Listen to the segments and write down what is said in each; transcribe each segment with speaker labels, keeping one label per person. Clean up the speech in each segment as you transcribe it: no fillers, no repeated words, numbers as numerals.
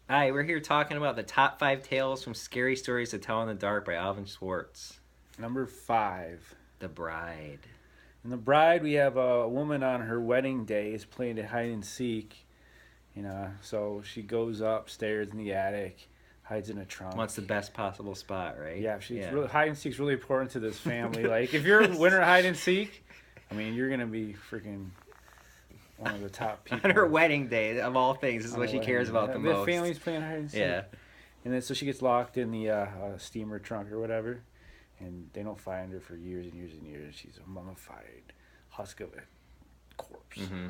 Speaker 1: Hi, we're here talking about the top 5 tales from Scary Stories to Tell in the Dark by Alvin Schwartz.
Speaker 2: Number 5.
Speaker 1: The Bride.
Speaker 2: In The Bride, we have a woman on her wedding day is playing at hide and seek. So she goes upstairs in the attic, hides in a trunk.
Speaker 1: Wants the best possible spot, right?
Speaker 2: Yeah, she's
Speaker 1: Yeah.
Speaker 2: really hide and seek's really important to this family. Like if you're a winner of hide and seek, I mean you're gonna be freaking one of the top people.
Speaker 1: On her wedding day, of all things, this is
Speaker 2: on
Speaker 1: what
Speaker 2: the
Speaker 1: she
Speaker 2: wedding
Speaker 1: cares
Speaker 2: day.
Speaker 1: about the most.
Speaker 2: The family's playing hide and seek.
Speaker 1: Yeah.
Speaker 2: And then so she gets locked in the steamer trunk or whatever, and they don't find her for years and years and years. She's a mummified husk of a corpse.
Speaker 1: Mm-hmm.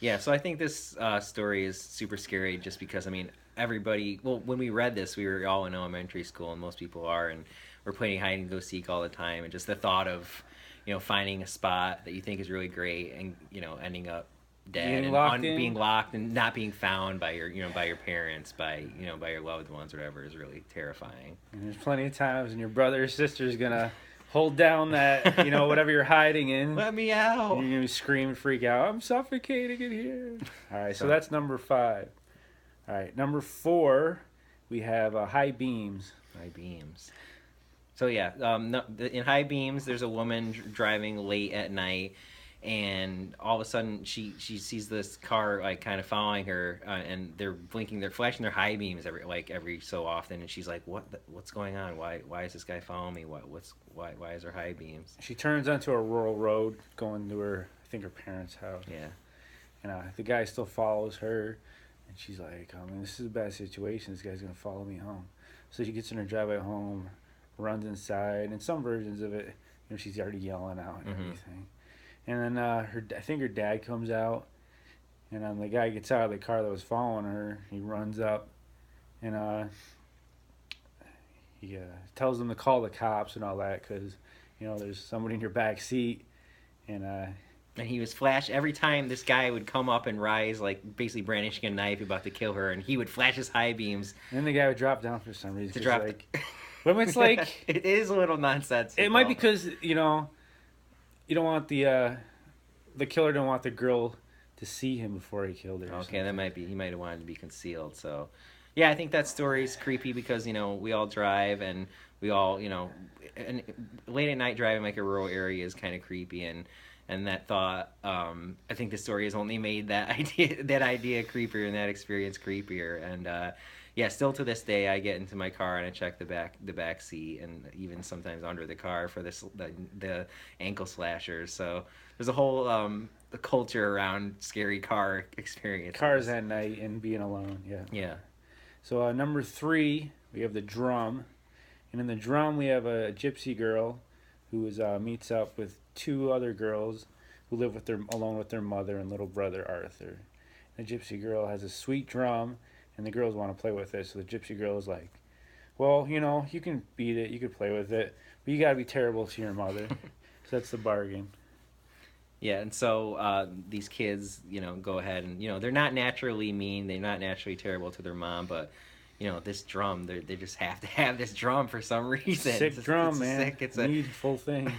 Speaker 1: Yeah, so I think this story is super scary just because, I mean, everybody, well, when we read this, we were all in elementary school, and most people are, and we're playing hide and go seek all the time, and just the thought of, finding a spot that you think is really great and, ending up dead
Speaker 2: Being locked in.
Speaker 1: being locked and not being found by your parents, by your loved ones, or whatever, is really terrifying.
Speaker 2: And there's plenty of times when your brother or sister's gonna hold down that whatever you're hiding in.
Speaker 1: Let me out.
Speaker 2: And you're gonna scream and freak out. I'm suffocating in here. All right, so
Speaker 1: So-
Speaker 2: that's number 5. All right, number 4, we have high beams.
Speaker 1: High beams. So yeah, in high beams, there's a woman driving late at night, and all of a sudden she sees this car like kind of following her, and they're flashing their high beams every so often, and she's like, what's going on? Why is this guy following me? Why is there high beams?
Speaker 2: She turns onto a rural road going to I think her parents' house.
Speaker 1: Yeah.
Speaker 2: And the guy still follows her, and she's like, I mean, this is a bad situation. This guy's gonna follow me home. So she gets in her driveway home, runs inside, and some versions of it, she's already yelling out and everything. And then I think her dad comes out, and the guy gets out of the car that was following her. He runs up, and he tells them to call the cops and all that because, there's somebody in your back seat, and
Speaker 1: And he was flash every time this guy would come up and rise, like basically brandishing a knife, about to kill her, and he would flash his high beams
Speaker 2: then the guy would drop down for some reason.
Speaker 1: to drop.
Speaker 2: But it's like
Speaker 1: it is a little nonsensical.
Speaker 2: it might be because you don't want the killer don't want the girl to see him before he killed her.
Speaker 1: Okay, that might be. He might have wanted to be concealed. So, yeah, I think that story's creepy because we all drive and we all and late at night driving like a rural area is kind of creepy, and that thought. I think the story has only made that idea creepier and that experience creepier. And yeah, still to this day, I get into my car and I check the back seat, and even sometimes under the car for the ankle slashers. So there's a whole culture around scary car experiences.
Speaker 2: Cars at night and being alone. Yeah.
Speaker 1: Yeah.
Speaker 2: So number 3, we have the drum, and in the drum we have a gypsy girl who meets up with 2 other girls who live alone with their mother and little brother Arthur. And the gypsy girl has a sweet drum, and the girls want to play with it. So the gypsy girl is like, "Well, you can beat it, you can play with it, but you gotta be terrible to your mother." So that's the bargain.
Speaker 1: Yeah, and so these kids, go ahead and they're not naturally mean, they're not naturally terrible to their mom, but this drum, they just have to have this drum for some reason.
Speaker 2: Sick drum, man.
Speaker 1: It's
Speaker 2: Needful thing.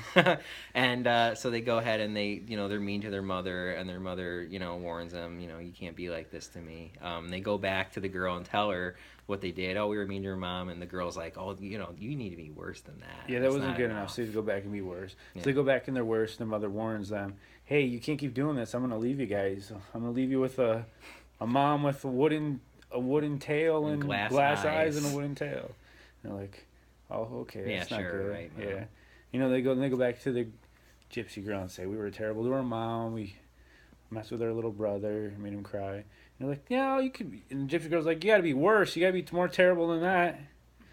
Speaker 1: And so they go ahead and they, they're mean to their mother, and their mother, warns them, you can't be like this to me. They go back to the girl and tell her what they did. Oh, we were mean to your mom, and the girl's like, oh, you need to be worse than that.
Speaker 2: Yeah, that wasn't good enough. So they go back and be worse.
Speaker 1: Yeah.
Speaker 2: So they go back and they're worse, and the mother warns them, hey, you can't keep doing this. I'm going to leave you guys. I'm going to leave you with a mom with a wooden tail and glass eyes and a wooden tail. And they're like, oh, okay, that's not good.
Speaker 1: Right,
Speaker 2: yeah. They go back to the gypsy girl and say, we were terrible to our mom. We messed with our little brother, made him cry. And they're like, yeah, you could be. And the gypsy girl's like, you got to be worse. You got to be more terrible than that.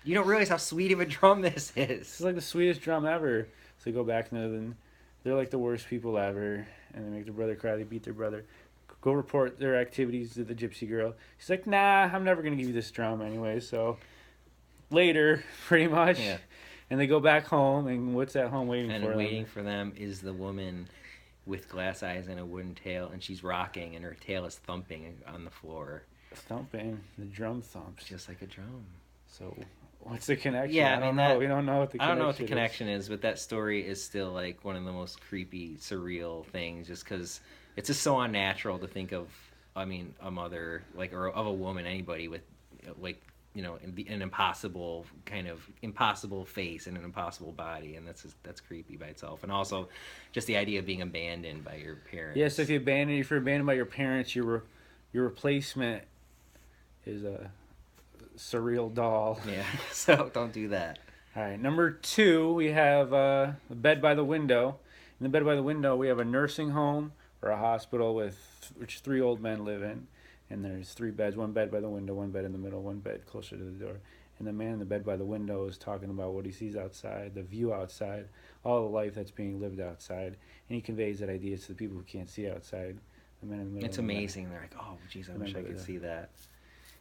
Speaker 1: You don't realize how sweet of a drum this is.
Speaker 2: This is like the sweetest drum ever. So they go back and they're like the worst people ever. And they make their brother cry. They beat their brother. Go report their activities to the gypsy girl. She's like, nah, I'm never going to give you this drum anyway. So later, pretty much.
Speaker 1: Yeah.
Speaker 2: And they go back home, and what's at home waiting for them?
Speaker 1: And waiting for them is the woman with glass eyes and a wooden tail, and she's rocking, and her tail is thumping on the floor.
Speaker 2: Thumping. The drum thumps.
Speaker 1: Just like a drum.
Speaker 2: So what's the connection?
Speaker 1: Yeah,
Speaker 2: I don't know. We don't know what the connection is.
Speaker 1: I don't know what the connection is, but that story is still like one of the most creepy, surreal things, just because it's just so unnatural to think of, a mother, like, or of a woman, anybody with like an impossible face and an impossible body, and that's creepy by itself. And also, just the idea of being abandoned by your parents.
Speaker 2: Yeah, so if you're abandoned by your parents, your replacement is a surreal doll.
Speaker 1: Yeah, so don't do that.
Speaker 2: All right, number 2, we have a bed by the window. In the bed by the window, we have a nursing home or a hospital which 3 old men live in. And there's 3 beds, 1 bed by the window, 1 bed in the middle, 1 bed closer to the door. And the man in the bed by the window is talking about what he sees outside, the view outside, all the life that's being lived outside. And he conveys that idea to the people who can't see outside. The man in the middle.
Speaker 1: It's amazing. They're like, oh, geez, I wish I could see that.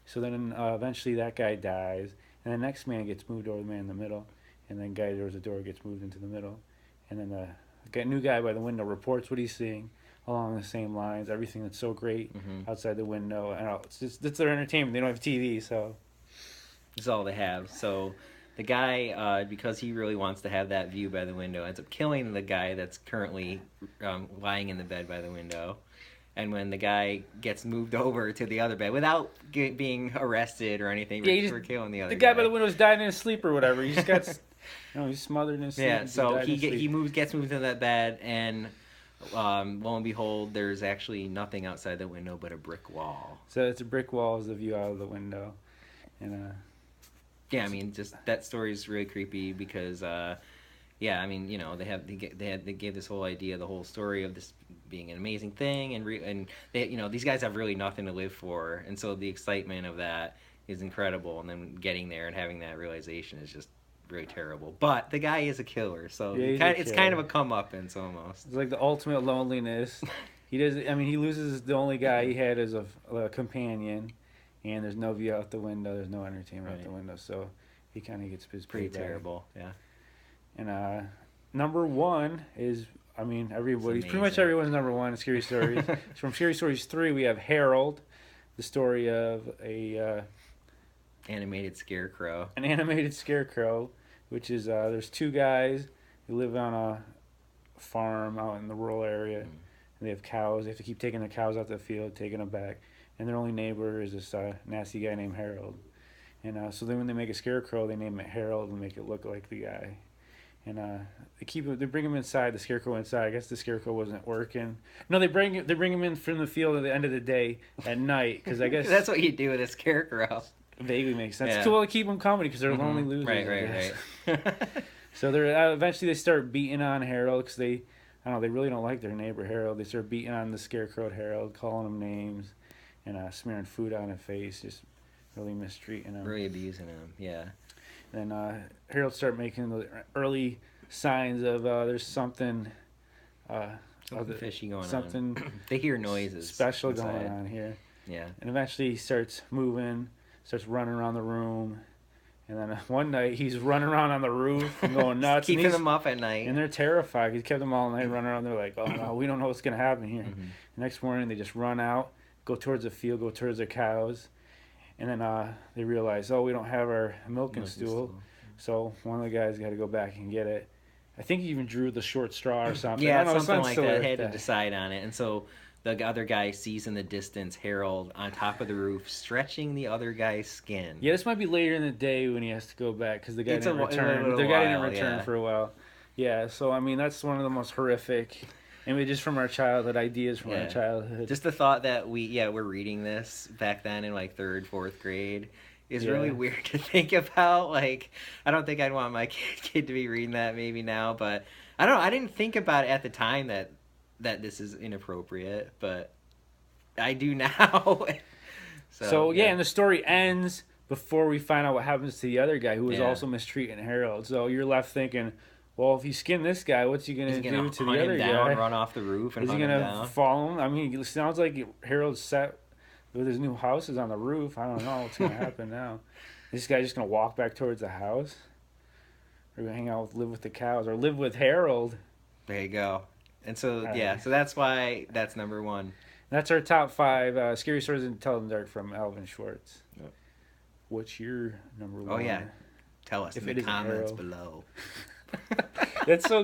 Speaker 2: So then eventually that guy dies. And the next man gets moved over the man in the middle. And then guy towards the door gets moved into the middle. And then the new guy by the window reports what he's seeing along the same lines. Everything that's so great outside the window. And it's their entertainment. They don't have TV, so.
Speaker 1: It's all they have. So the guy, because he really wants to have that view by the window, ends up killing the guy that's currently lying in the bed by the window. And when the guy gets moved over to the other bed without being arrested or anything for killing the other guy.
Speaker 2: The guy by the window's died in his sleep or whatever. He just got, he's smothered in his sleep.
Speaker 1: Yeah, so gets moved to that bed, and lo and behold, there's actually nothing outside the window but a brick wall.
Speaker 2: So it's a brick wall is the view out of the window, and
Speaker 1: yeah, I mean, just that story is really creepy because. Yeah, I mean, they gave this whole idea, the whole story of this being an amazing thing, and they, these guys have really nothing to live for, and so the excitement of that is incredible, and then getting there and having that realization is just really terrible. But the guy is a killer, so it's kind of a comeuppance almost.
Speaker 2: It's like the ultimate loneliness. He loses the only guy he had as a companion, and there's no view out the window, there's no entertainment out the window, so he kind of gets his
Speaker 1: pretty terrible, yeah.
Speaker 2: And number 1 is, pretty much everyone's number 1 in Scary Stories. From Scary Stories 3, we have Harold, the story of a
Speaker 1: animated scarecrow.
Speaker 2: An animated scarecrow, which is there's 2 guys who live on a farm out in the rural area, and they have cows. They have to keep taking the cows out the field, taking them back, and their only neighbor is this nasty guy named Harold. And so then when they make a scarecrow, they name it Harold and make it look like the guy. And they bring him inside, the scarecrow inside. I guess the scarecrow wasn't working. No, they bring him in from the field at the end of the day at night, because I guess
Speaker 1: that's what you do with a scarecrow.
Speaker 2: Vaguely makes sense. It's cool to keep them company because they're lonely losers.
Speaker 1: Right.
Speaker 2: So eventually they start beating on Harold because they really don't like their neighbor Harold. They start beating on the scarecrow Harold, calling him names, and smearing food on his face, just really mistreating him.
Speaker 1: Really abusing him, yeah.
Speaker 2: Then Harold started making the early signs of there's something
Speaker 1: fishy going on. They hear noises.
Speaker 2: Special
Speaker 1: inside.
Speaker 2: going on here.
Speaker 1: Yeah.
Speaker 2: And eventually he starts moving, starts running around the room. And then one night he's running around on the roof and going nuts.
Speaker 1: Keeping them up at night.
Speaker 2: And they're terrified. He's kept them all night running around. They're like, oh no, we don't know what's going to happen here. The next morning they just run out, go towards the field, go towards their cows. And then they realize, we don't have our milking stool. So one of the guys got to go back and get it. I think he even drew the short straw or something.
Speaker 1: Yeah, something like that. They had to decide on it. And so the other guy sees in the distance Harold on top of the roof stretching the other guy's skin.
Speaker 2: Yeah, this might be later in the day when he has to go back because the guy didn't return. The guy didn't return for a while. Yeah, so that's one of the most horrific images from our childhood, ideas from our childhood.
Speaker 1: Just the thought that we're reading this back then in like 3rd, 4th grade is really weird to think about. Like, I don't think I'd want my kid to be reading that maybe now, but I don't know. I didn't think about it at the time that this is inappropriate, but I do now. So
Speaker 2: and the story ends before we find out what happens to the other guy who was also mistreating Harold. So you're left thinking, well, if you skin this guy, what's he going to do to the other guy?
Speaker 1: Run off the roof and
Speaker 2: is he going to follow him? It sounds like Harold's set with his new house is on the roof. I don't know what's going to happen now. Is this guy just going to walk back towards the house? Or hang out, live with the cows, or live with Harold?
Speaker 1: There you go. And so, so that's why that's number 1.
Speaker 2: That's our top 5 Scary Stories in Tell in the Dark from Alvin Schwartz. Yep. What's your number 1?
Speaker 1: Oh, yeah. Tell us in the comments below.
Speaker 2: That's so